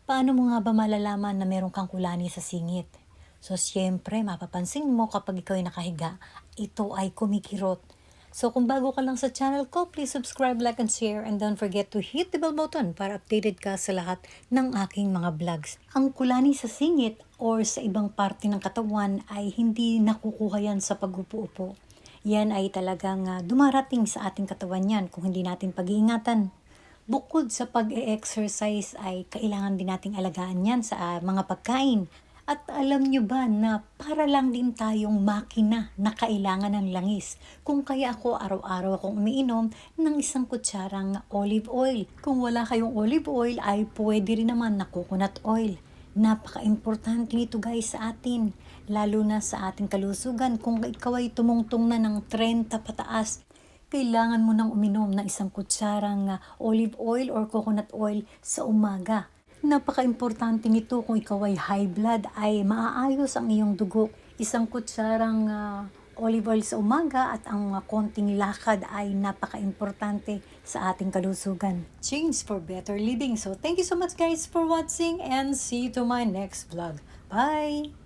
Paano mo nga ba malalaman na meron kang kulani sa singit? So, siyempre, mapapansin mo kapag ikaw ay nakahiga, ito ay kumikirot. So, kung bago ka lang sa channel ko, please subscribe, like, and share, and don't forget to hit the bell button para updated ka sa lahat ng aking mga vlogs. Ang kulani sa singit or sa ibang parte ng katawan ay hindi nakukuha yan sa pag-upo-upo. Yan ay talagang dumarating sa ating katawan yan kung hindi natin pag-iingatan. Bukod sa pag-e-exercise ay kailangan din nating alagaan yan sa mga pagkain. At alam nyo ba na para lang din tayong makina na kailangan ng langis. Kung kaya ako araw-araw akong umiinom ng isang kutsarang olive oil. Kung wala kayong olive oil ay pwede rin naman na coconut oil. Napaka-importante nito guys sa atin. Lalo na sa ating kalusugan kung ikaw ay tumungtong na ng 30 pataas. Kailangan mo nang uminom ng isang kutsarang olive oil or coconut oil sa umaga. Napaka-importante nito kung ikaw ay high blood ay maaayos ang iyong dugo. Isang kutsarang olive oil sa umaga at ang konting lakad ay napaka-importante sa ating kalusugan. Change for better living. So thank you so much guys for watching and see you to my next vlog. Bye!